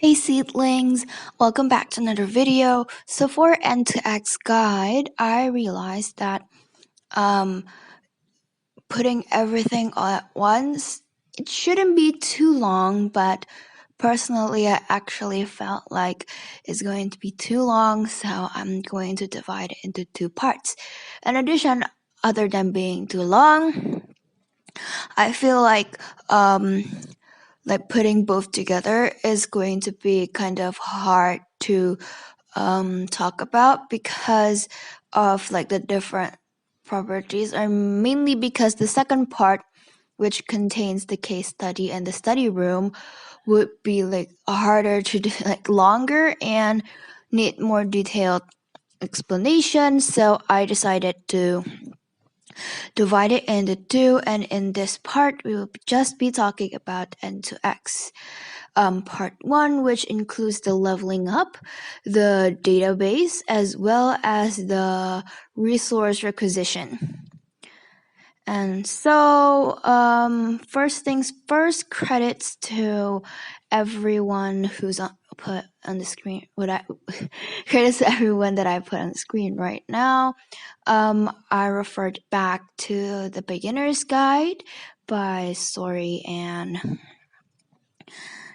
Hey seedlings, welcome back to another video. So for NXX guide, I realized that um, putting everything all at once, it shouldn't be too long, but personally I actually felt like it's going to be too long, so I'm going to divide it into two parts. In addition, other than being too long, I feel like putting both together is going to be kind of hard to talk about because of like the different properties, or mainly because the second part, which contains the case study and the study room, would be like harder to do, like longer and need more detailed explanation. So I decided to divide it into two, and in this part we will just be talking about N2X. Part 1, which includes the leveling up, the database, as well as the resource requisition. And so, first things first, credits to everyone who's put on the screen. Credits to everyone that I put on the screen right now. I referred back to the beginner's guide by Sori and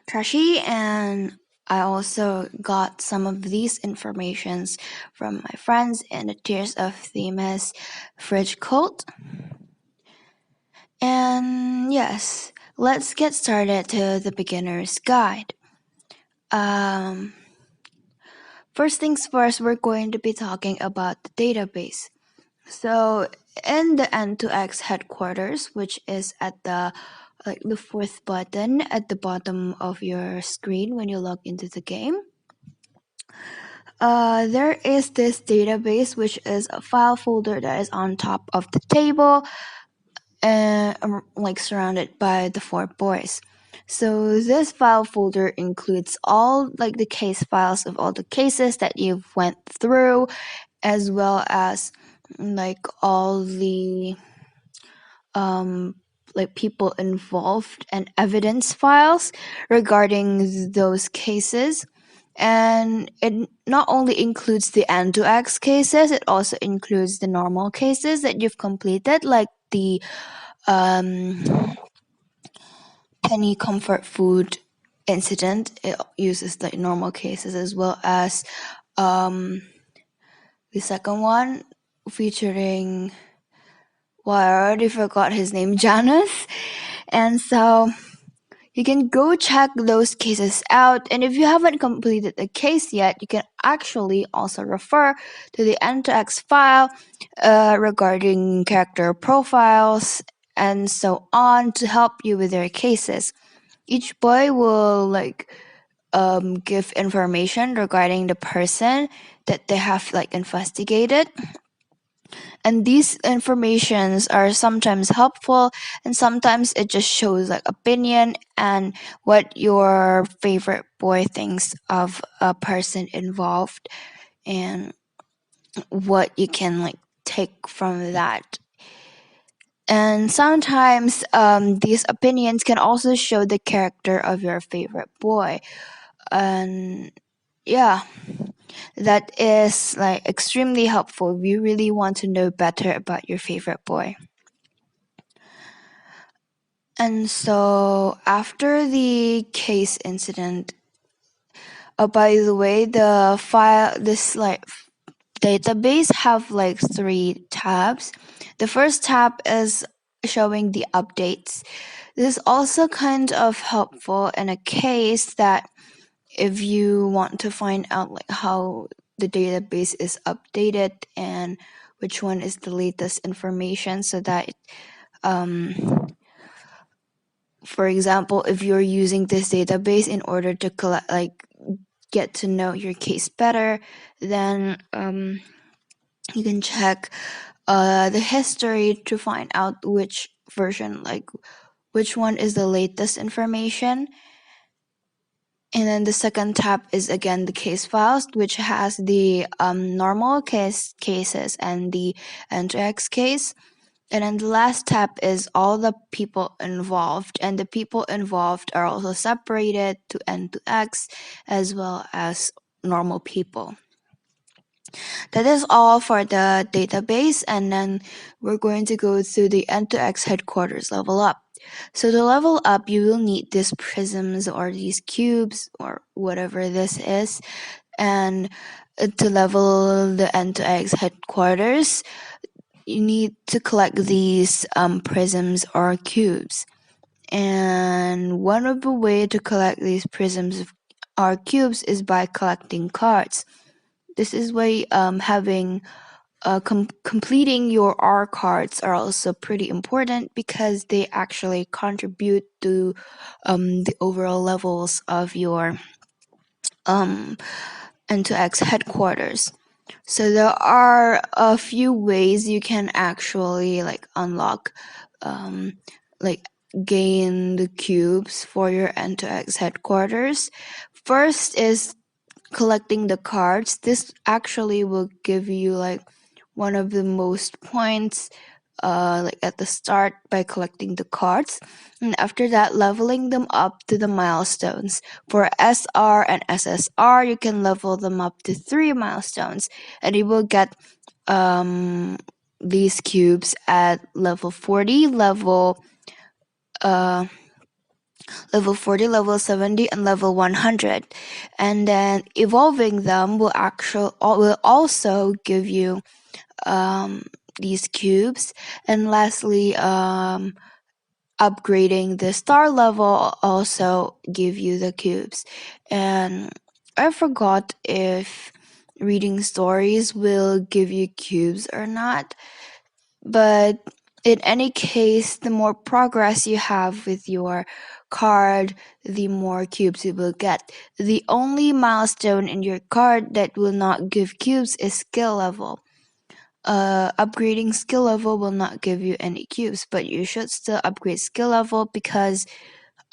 Trashy, and I also got some of these informations from my friends in the Tears of Themis fridge cult. And yes, let's get started to the beginner's guide. First things first, we're going to be talking about the database. So in the N2X headquarters, which is at the fourth button at the bottom of your screen when you log into the game, there is this database, which is a file folder that is on top of the table and like surrounded by the four boys. So this file folder includes all like the case files of all the cases that you've went through, as well as like all the like people involved and evidence files regarding those cases. And it not only includes the N2X cases, it also includes the normal cases that you've completed, like the penny comfort food incident. It uses the normal cases, as well as the second one featuring, well, I already forgot his name, Janus. And so you can go check those cases out, and if you haven't completed the case yet, you can actually also refer to the N2X file regarding character profiles and so on to help you with their cases. Each boy will give information regarding the person that they have investigated. And these informations are sometimes helpful, and sometimes it just shows opinion and what your favorite boy thinks of a person involved, and what you can take from that. And sometimes these opinions can also show the character of your favorite boy. And yeah, that is extremely helpful if you really want to know better about your favorite boy. And so after the case incident, by the way, the database have three tabs. The first tab is showing the updates. This is also kind of helpful in a case that if you want to find out how the database is updated and which one is the latest information, so that for example, if you're using this database in order to collect get to know your case better, then you can check the history to find out which version, which one is the latest information. And then the second tab is again the case files, which has the normal cases and the NXX case. And then the last step is all the people involved, and the people involved are also separated to NXX as well as normal people. That is all for the database, and then we're going to go to the NXX headquarters level up. So to level up, you will need these prisms or these cubes or whatever this is, and to level the NXX headquarters, you need to collect these prisms or cubes. And one of the way to collect these prisms or cubes is by collecting cards. This is why having completing your R cards are also pretty important because they actually contribute to the overall levels of your NXX headquarters. So there are a few ways you can actually unlock gain the cubes for your NXX headquarters. First is collecting the cards. This actually will give you one of the most points at the start by collecting the cards, and after that leveling them up to the milestones. For SR and SSR, you can level them up to 3 milestones, and you will get these cubes at level 40, level 40, level 70, and level 100. And then evolving them will also give you these cubes. And lastly, upgrading the star level also give you the cubes. And I forgot if reading stories will give you cubes or not, but in any case, the more progress you have with your card, the more cubes you will get. The only milestone in your card that will not give cubes is skill level. Upgrading skill level will not give you any cubes, but you should still upgrade skill level because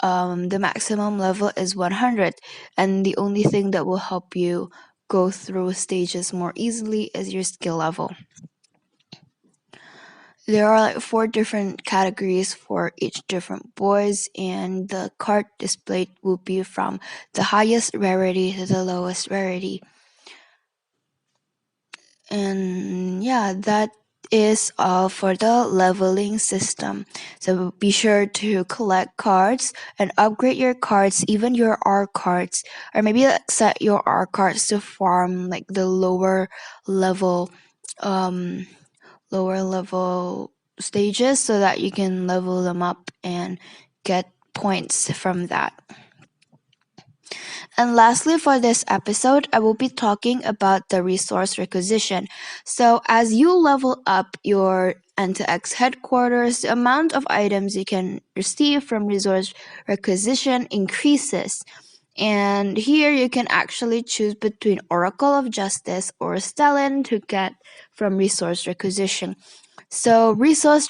the maximum level is 100, and the only thing that will help you go through stages more easily is your skill level. There are 4 different categories for each different boys, and the card displayed will be from the highest rarity to the lowest rarity. And yeah, that is all for the leveling system. So be sure to collect cards and upgrade your cards, even your R cards, or maybe set your R cards to farm the lower level stages so that you can level them up and get points from that. And lastly, for this episode, I will be talking about the resource requisition. So as you level up your NXX headquarters, the amount of items you can receive from resource requisition increases. And here you can actually choose between Oracle of Justice or Stellan to get from resource requisition. So resource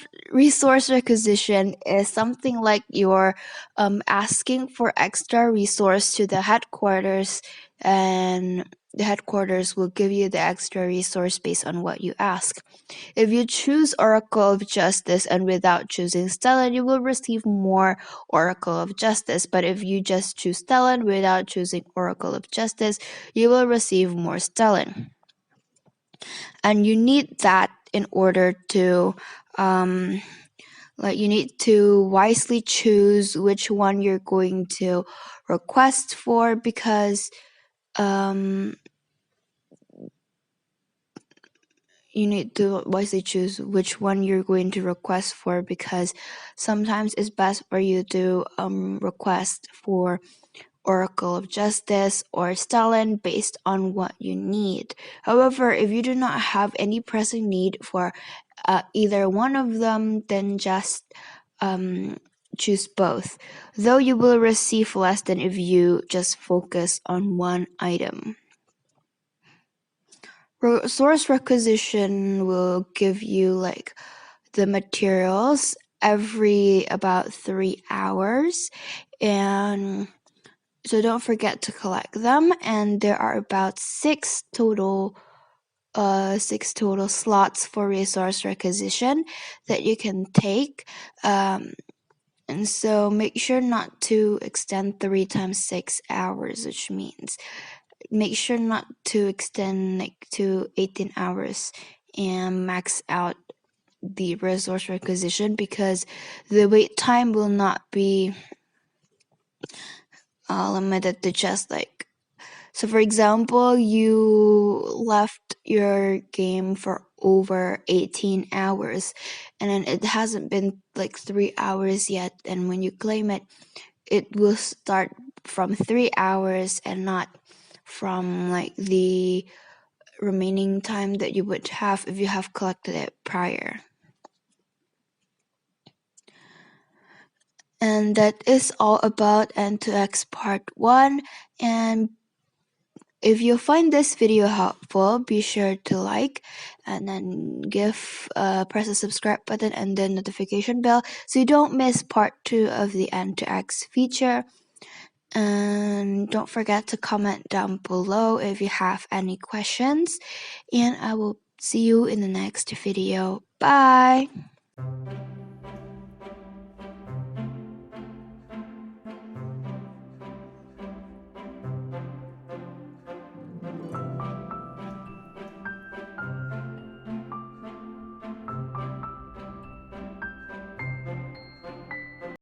requisition is something like you're asking for extra resource to the headquarters, and the headquarters will give you the extra resource based on what you ask. If you choose Oracle of Justice and without choosing Stellan, you will receive more Oracle of Justice. But if you just choose Stellan without choosing Oracle of Justice, you will receive more Stellan. And you need that in order to you need to wisely choose which one you're going to request for, because you need to wisely choose which one you're going to request for, because sometimes it's best for you to request for Oracle of Justice or Stellan based on what you need. However, if you do not have any pressing need for either one of them, then just choose both, though you will receive less than if you just focus on one item. Resource requisition will give you the materials every about 3 hours, and so don't forget to collect them. And there are about 6 total 6 total slots for resource requisition that you can take. And so make sure not to extend 3 times 6 hours, which means make sure not to extend like to 18 hours and max out the resource requisition, because the wait time will not be limited to just like, so for example, you left your game for over 18 hours and then it hasn't been like 3 hours yet, and when you claim it, it will start from 3 hours and not from like the remaining time that you would have if you have collected it prior. And that is all about N2X part 1. And if you find this video helpful, be sure to like and then press the subscribe button and the notification bell so you don't miss part 2 of the N2X feature. And don't forget to comment down below if you have any questions. And I will see you in the next video. Bye!